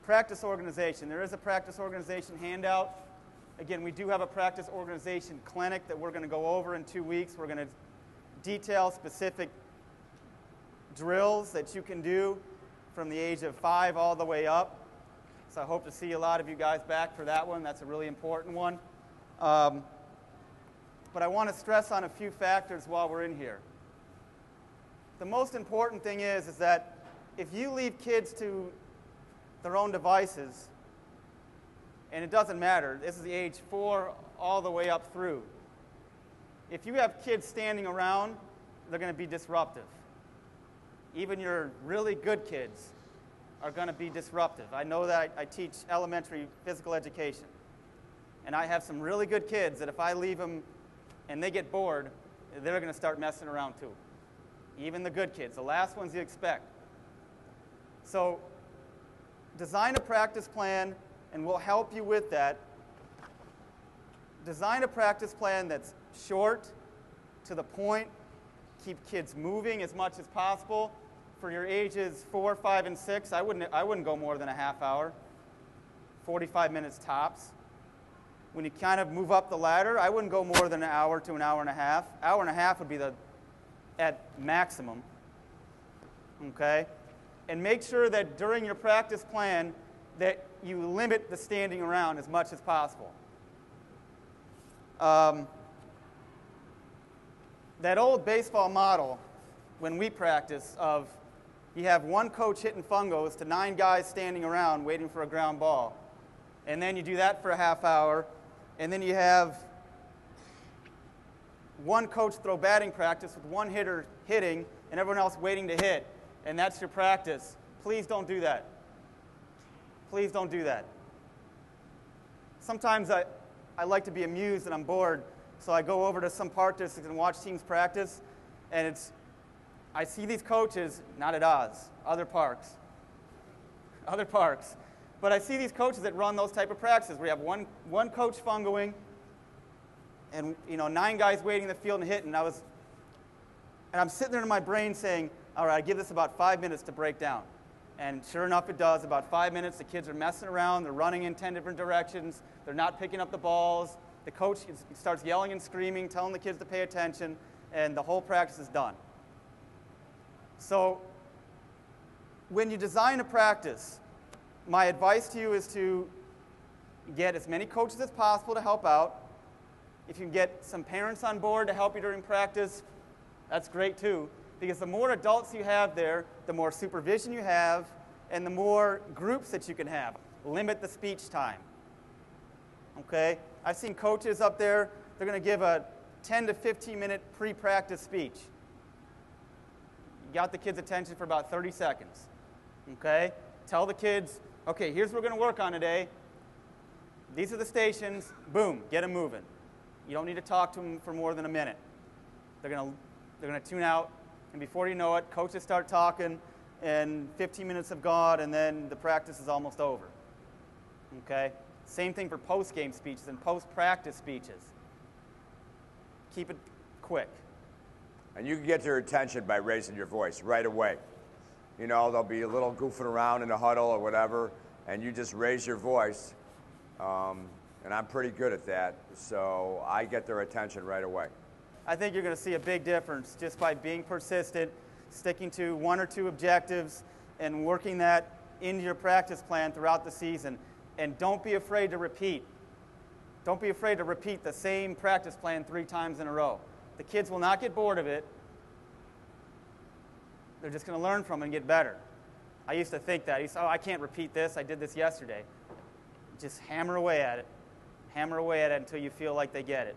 Practice organization. There is a practice organization handout. Again, we do have a practice organization clinic that we're going to go over in 2 weeks. We're going to detail specific drills that you can do from the age of 5 all the way up. So I hope to see a lot of you guys back for that one. That's a really important one. But I want to stress on a few factors while we're in here. The most important thing is that if you leave kids to their own devices, and it doesn't matter, this is the age 4 all the way up through. If you have kids standing around, they're going to be disruptive. Even your really good kids are going to be disruptive. I know that I teach elementary physical education. And I have some really good kids that if I leave them and they get bored, they're going to start messing around too. Even the good kids, the last ones you expect. So design a practice plan, and we'll help you with that. Design a practice plan that's short, to the point, keep kids moving as much as possible. For your ages 4, 5, and 6, I wouldn't go more than a half hour, 45 minutes tops. When you kind of move up the ladder, I wouldn't go more than an hour to an hour and a half. Hour and a half would be at maximum. Okay? And make sure that during your practice plan that you limit the standing around as much as possible. That old baseball model, when we practice, of you have one coach hitting fungos to 9 guys standing around waiting for a ground ball. And then you do that for a half hour. And then you have one coach throw batting practice with one hitter hitting and everyone else waiting to hit. And that's your practice. Please don't do that. Please don't do that. Sometimes I like to be amused and I'm bored, so I go over to some park districts and watch teams practice, and I see these coaches, not at Oz, other parks, but I see these coaches that run those type of practices where you have one coach fungoing and 9 guys waiting in the field and hitting. And I'm sitting there in my brain saying, all right, I give this about 5 minutes to break down. And sure enough, it does. About 5 minutes, the kids are messing around. They're running in 10 different directions. They're not picking up the balls. The coach starts yelling and screaming, telling the kids to pay attention, and the whole practice is done. So when you design a practice, my advice to you is to get as many coaches as possible to help out. If you can get some parents on board to help you during practice, that's great too. Because the more adults you have there, the more supervision you have, and the more groups that you can have. Limit the speech time. Okay? I've seen coaches up there, they're going to give a 10 to 15 minute pre-practice speech. You got the kids' attention for about 30 seconds. Okay? Tell the kids, okay, here's what we're going to work on today. These are the stations. Boom, get them moving. You don't need to talk to them for more than a minute. They're going to tune out. And before you know it, coaches start talking, and 15 minutes have gone, and then the practice is almost over. Okay? Same thing for post-game speeches and post-practice speeches. Keep it quick. And you can get their attention by raising your voice right away. They'll be a little goofing around in the huddle or whatever, and you just raise your voice. And I'm pretty good at that, so I get their attention right away. I think you're going to see a big difference just by being persistent, sticking to 1 or 2 objectives, and working that into your practice plan throughout the season. And don't be afraid to repeat. Don't be afraid to repeat the same practice plan 3 times in a row. The kids will not get bored of it. They're just going to learn from it and get better. I used to think that. I can't repeat this. I did this yesterday. Just hammer away at it. Hammer away at it until you feel like they get it.